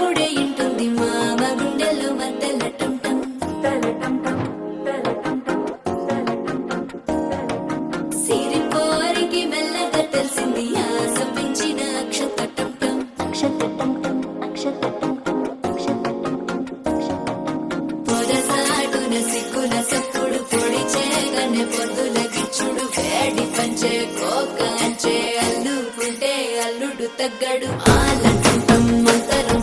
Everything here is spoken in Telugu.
అప్పుడే ఇంటుంది మామ గుండెల్లో మధ్యల టంటం సిరిపోరికి మెల్లగా తెలిసింది ఆశ పెంచిన అక్షత టంటం పొరసాటున సిగ్గుల సప్పుడు పొడి చేయగానే పొద్దుల గిచ్చుడు వేడి పంచే కోక అంచే అల్లుకుంటే అల్లుడు తగ్గడు ఆలంటుంటం మంతరం